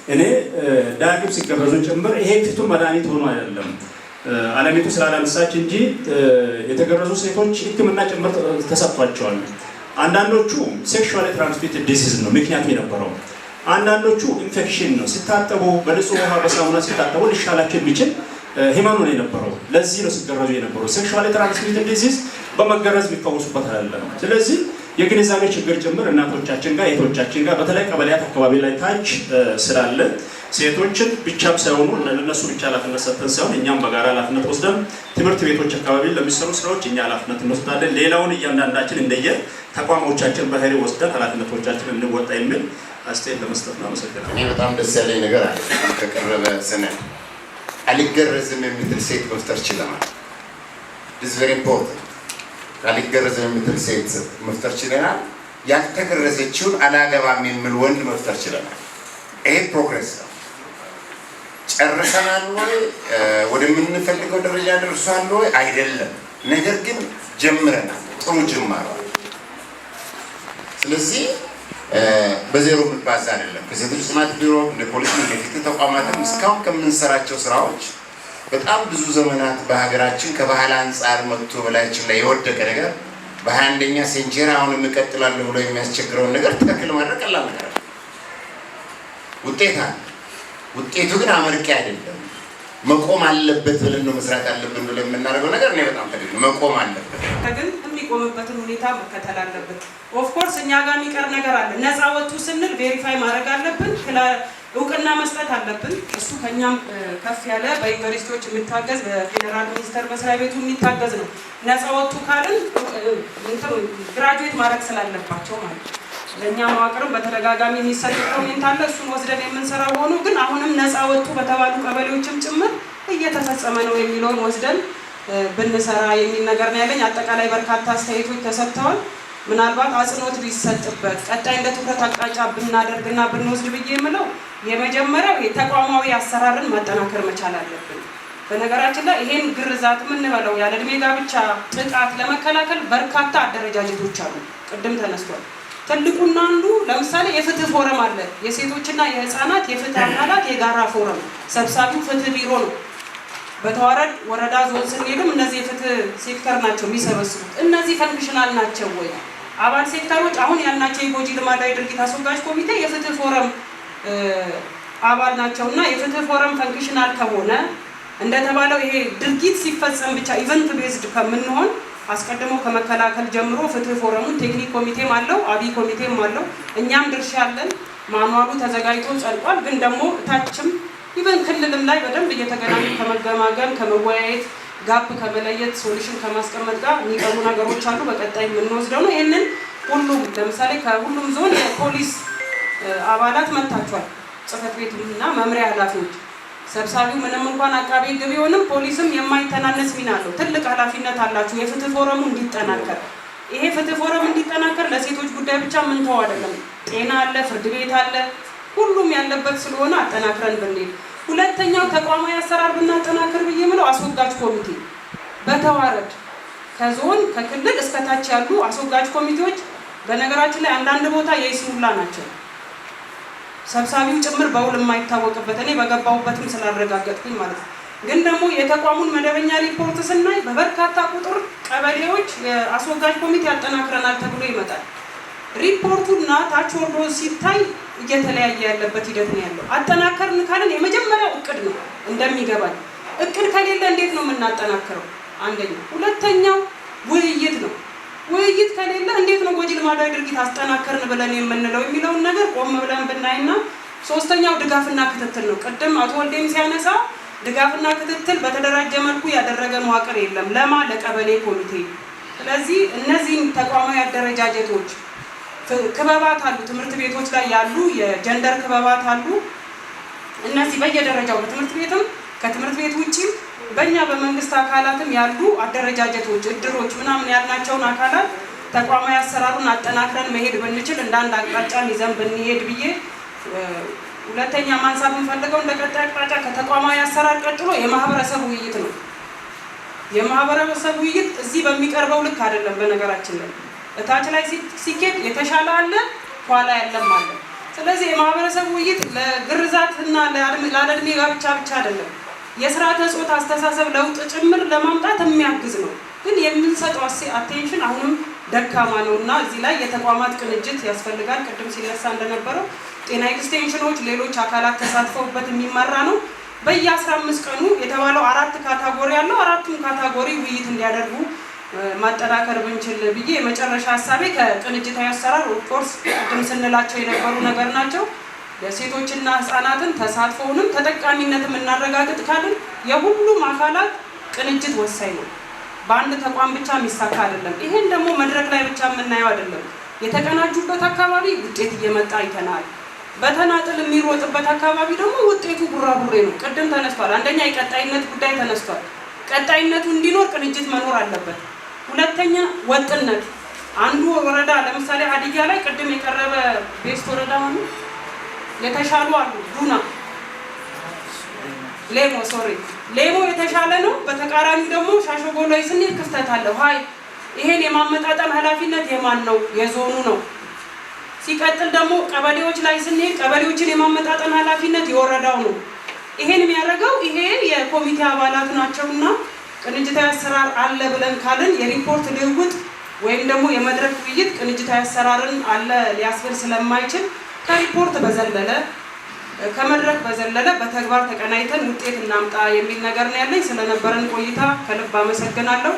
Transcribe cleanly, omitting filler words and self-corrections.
እኔ ዳግም ሲገረዙ ጭምር ይሄ ፍቱን መድኃኒት ሆኖ አይደለም ዓለሚቱ ስላላነሳች እንጂ የተገረዙ ሴቶች ሕክምና ጭምር ተሰጥቷቸዋል። አንዳንዶቹ ሴክሹዋሊ ትራንስሚትድ ዲዚዝ ነው ምክንያቱ የነበረው፣ አንዳንዶቹ ኢንፌክሽን ነው። ሲታጠቡ በንጹህ ውሃ በሳሙና ሲታጠቡ ሊሻላቸው የሚችል ህመም ነው የነበረው። ለዚህ ነው ሲገረዙ የነበረው። ሴክሹዋሊ ትራንስሚትድ ዲዚዝ በመገረዝ የሚፈወሱበት አይደለም። ስለዚህ የግንዛቤ ችግር ጭምር እናቶቻችን ጋር እህቶቻችን ጋር በተለይ ቀበሌያት አካባቢ ላይ ታች ስላለ ሴቶችን ብቻም ሳይሆኑ ለነሱ ብቻ ኃላፊነት ሰጥተን ሳይሆን እኛም በጋራ ኃላፊነት ወስደን ትምህርት ቤቶች አካባቢ ለሚሰሩ ስራዎች እኛ ኃላፊነት እንወስዳለን። ሌላውን እያንዳንዳችን እንደየ ተቋሞቻችን ባህሪ ወስደን ኃላፊነቶቻችን እንወጣ የሚል አስተያየት ለመስጠት ነው። አመሰግናለሁ። እኔ በጣም ደስ ያለኝ ነገር አለ። ከቀረበ ሰነድ አልገረዝም የምትል ሴት መፍጠር ችለናል። this is very important። አልገረዝም የምትል ሴት መፍጠር ችለናል። ያልተገረዘችውን አላገባም የሚል ወንድ መፍጠር ችለናል። ይሄ ፕሮግሬስ ነው። ጨርሰናል ወይ ወደምንፈልገው ደረጃ ደርሷል ወይ አይደለም፣ ነገር ግን ጀምረናል። ጥሩ ጅማሮ። ስለዚህ በዜሮ ምትባዛ አይደለም። ከሴቶች ልማት ቢሮ እንደ ፖሊስ ከፍተኛ ተቋማትም እስካሁን ከምንሰራቸው ስራዎች በጣም ብዙ ዘመናት በሀገራችን ከባህል አንፃር መጥቶ በላያችን ላይ የወደቀ ነገር በ21ኛ ሴንቸሪ አሁን እንቀጥላለን ብሎ የሚያስቸግረውን ነገር ተክል ማድረግ ቀላል ነገር ውጤት አለ። ውጤቱ ግን አመርቂ አይደለም። መቆም አለበት ብለን ነው መስራት አለብን ብለን የምናደርገው ነገር እኔ በጣም ተገኘ መቆም አለበት። ግን የሚቆምበትን ሁኔታ መከተል አለበት። ኦፍ ኮርስ እኛ ጋር የሚቀር ነገር አለ። ነፃ ወጡ ስንል ቬሪፋይ ማድረግ አለብን፣ እውቅና መስጠት አለብን። እሱ ከኛም ከፍ ያለ በዩኒቨርሲቲዎች የሚታገዝ በፌደራል ሚኒስቴር መስሪያ ቤቱ የሚታገዝ ነው። ነፃ ወጡ ካልን ግራጁዌት ማድረግ ስላለባቸው ማለት ነው። ለእኛ መዋቅርም በተደጋጋሚ የሚሰጥ ኮሜንት አለ። እሱን ወስደን የምንሰራው ሆኖ ግን አሁንም ነፃ ወጡ በተባሉ ቀበሌዎችም ጭምር እየተፈጸመ ነው የሚለውን ወስደን ብንሰራ የሚል ነገር ነው ያለኝ። አጠቃላይ በርካታ አስተያየቶች ተሰጥተዋል። ምናልባት አጽንኦት ቢሰጥበት ቀጣይ እንደ ትኩረት አቅጣጫ ብናደርግና ብንወስድ ብዬ የምለው የመጀመሪያው የተቋማዊ አሰራርን ማጠናከር መቻል አለብን። በነገራችን ላይ ይሄን ግርዛት የምንበለው ያለ ዕድሜ ጋብቻ ጥቃት ለመከላከል በርካታ አደረጃጀቶች አሉ። ቅድም ተነስቷል። ትልቁና አንዱ ለምሳሌ የፍትህ ፎረም አለ። የሴቶችና የህፃናት የፍትህ አካላት የጋራ ፎረም ሰብሳቢው ፍትህ ቢሮ ነው። በተዋረድ ወረዳ ዞን ስንሄድም እነዚህ የፍትህ ሴክተር ናቸው የሚሰበስቡት። እነዚህ ፈንክሽናል ናቸው ወይ? አባል ሴክተሮች አሁን ያልናቸው የጎጂ ልማዳዊ ድርጊት አስወጋጅ ኮሚቴ የፍትህ ፎረም አባል ናቸውና የፍትህ ፎረም ፈንክሽናል ከሆነ እንደተባለው ይሄ ድርጊት ሲፈጸም ብቻ ኢቨንት ቤዝድ ከምንሆን አስቀድሞ ከመከላከል ጀምሮ ፍትህ ፎረሙን ቴክኒክ ኮሚቴም አለው፣ አብይ ኮሚቴም አለው። እኛም ድርሻ አለን። ማኑዋሉ ተዘጋጅቶ ጸድቋል። ግን ደግሞ ታችም ኢቨን ክልልም ላይ በደንብ እየተገናኙ ከመገማገም ከመወያየት ጋፕ ከመለየት ሶሉሽን ከማስቀመጥ ጋር የሚቀሩ ነገሮች አሉ። በቀጣይ የምንወስደው ነው። ይህንን ሁሉም ለምሳሌ ከሁሉም ዞን የፖሊስ አባላት መጥታችኋል። ጽህፈት ቤቱና መምሪያ ኃላፊዎች ሰብሳቢው ምንም እንኳን አቃቤ ሕግ ቢሆንም ፖሊስም የማይተናነስ ሚና አለው። ትልቅ ኃላፊነት አላችሁ። የፍትህ ፎረሙ እንዲጠናከር ይሄ ፍትህ ፎረም እንዲጠናከር ለሴቶች ጉዳይ ብቻ ምንተው አይደለም። ጤና አለ፣ ፍርድ ቤት አለ፣ ሁሉም ያለበት ስለሆነ አጠናክረን ብንሄድ። ሁለተኛው ተቋማዊ አሰራር ብናጠናክር ብዬ የምለው አስወጋጅ ኮሚቴ በተዋረድ ከዞን ከክልል እስከ ታች ያሉ አስወጋጅ ኮሚቴዎች በነገራችን ላይ አንዳንድ ቦታ የይስሙላ ናቸው። ሰብሳቢው ጭምር በውል የማይታወቅበት እኔ በገባሁበትም ስላረጋገጥኩኝ ማለት ነው። ግን ደግሞ የተቋሙን መደበኛ ሪፖርት ስናይ በበርካታ ቁጥር ቀበሌዎች የአስወጋጅ ኮሚቴ ያጠናክረናል ተብሎ ይመጣል። ሪፖርቱና ታች ወርዶ ሲታይ እየተለያየ ያለበት ሂደት ነው ያለው። አጠናከርን ካለን የመጀመሪያው እቅድ ነው እንደሚገባል። እቅድ ከሌለ እንዴት ነው የምናጠናክረው? አንደኛው። ሁለተኛው ውይይት ነው። ውይይት ከሌለ እንዴት ነው ጎጂ ልማዳዊ ድርጊት አጠናከርን ብለን የምንለው የሚለውን ነገር ቆም ብለን ብናይና፣ ሶስተኛው ድጋፍና ክትትል ነው። ቅድም አቶ ወልዴም ሲያነሳ ድጋፍና ክትትል በተደራጀ መልኩ ያደረገ መዋቅር የለም። ለቀበሌ ኮሚቴ። ስለዚህ እነዚህን ተቋማዊ አደረጃጀቶች ክበባት አሉ። ትምህርት ቤቶች ላይ ያሉ የጀንደር ክበባት አሉ። እነዚህ በየደረጃው በትምህርት ቤትም ከትምህርት ቤት ውጪም በእኛ በመንግስት አካላትም ያሉ አደረጃጀቶች እድሮች ምናምን ያልናቸውን አካላት ተቋማዊ አሰራሩን አጠናክረን መሄድ ብንችል እንዳንድ አቅጣጫን ይዘን ብንሄድ ብዬ ሁለተኛ ማንሳት የምፈልገው እንደ ቀጣይ አቅጣጫ ከተቋማዊ አሰራር ቀጥሎ የማህበረሰብ ውይይት ነው። የማህበረሰብ ውይይት እዚህ በሚቀርበው ልክ አይደለም። በነገራችን ላይ እታች ላይ ሲኬድ የተሻለ አለ፣ ኋላ ያለም አለ። ስለዚህ የማህበረሰብ ውይይት ለግርዛት ላለዕድሜ ጋብቻ ብቻ አይደለም የስርዓተ ጾታ አስተሳሰብ ለውጥ ጭምር ለማምጣት የሚያግዝ ነው። ግን የምንሰጠው አቴንሽን አሁንም ደካማ ነውና እዚህ ላይ የተቋማት ቅንጅት ያስፈልጋል። ቅድም ሲነሳ እንደነበረው ጤና ኤክስቴንሽኖች፣ ሌሎች አካላት ተሳትፈውበት የሚመራ ነው። በየ15 ቀኑ የተባለው 4 ካታጎሪ ያለው 4ቱም ካታጎሪ ውይይት እንዲያደርጉ ማጠናከር ብንችል ብዬ የመጨረሻ ሀሳቤ ከቅንጅታዊ አሰራር ኦፍኮርስ ቅድም ስንላቸው የነበሩ ነገር ናቸው። የሴቶችና ህፃናትን ተሳትፎውንም ተጠቃሚነትም እናረጋግጥ ካልን የሁሉም አካላት ቅንጅት ወሳኝ ነው። በአንድ ተቋም ብቻ የሚሳካ አይደለም። ይሄን ደግሞ መድረክ ላይ ብቻ የምናየው አይደለም። የተቀናጁበት አካባቢ ውጤት እየመጣ አይተናል። በተናጥል የሚሮጥበት አካባቢ ደግሞ ውጤቱ ጉራቡሬ ነው። ቅድም ተነስቷል። አንደኛ የቀጣይነት ጉዳይ ተነስቷል። ቀጣይነቱ እንዲኖር ቅንጅት መኖር አለበት። ሁለተኛ ወጥነት። አንዱ ወረዳ ለምሳሌ ሀዲያ ላይ ቅድም የቀረበ ቤስት ወረዳ ሆኖ የተሻሉ አሉ። ዱና ሌሞ የተሻለ ነው። በተቃራኒው ደግሞ ሻሸጎ ላይ ስንሄድ ክፍተት አለው። ሀይ ይሄን የማመጣጠን ኃላፊነት የማን ነው? የዞኑ ነው። ሲቀጥል ደግሞ ቀበሌዎች ላይ ስንሄድ ቀበሌዎችን የማመጣጠን ኃላፊነት የወረዳው ነው። ይሄን የሚያደርገው ይሄ የኮሚቴ አባላት ናቸውና ቅንጅታዊ አሰራር አለ ብለን ካልን የሪፖርት ልውውጥ ወይም ደግሞ የመድረክ ውይይት ቅንጅታዊ አሰራርን አለ ሊያስብል ስለማይችል ከሪፖርት በዘለለ ከመድረክ በዘለለ በተግባር ተቀናይተን ውጤት እናምጣ የሚል ነገር ነው ያለኝ። ስለነበረን ቆይታ ከልብ አመሰግናለሁ።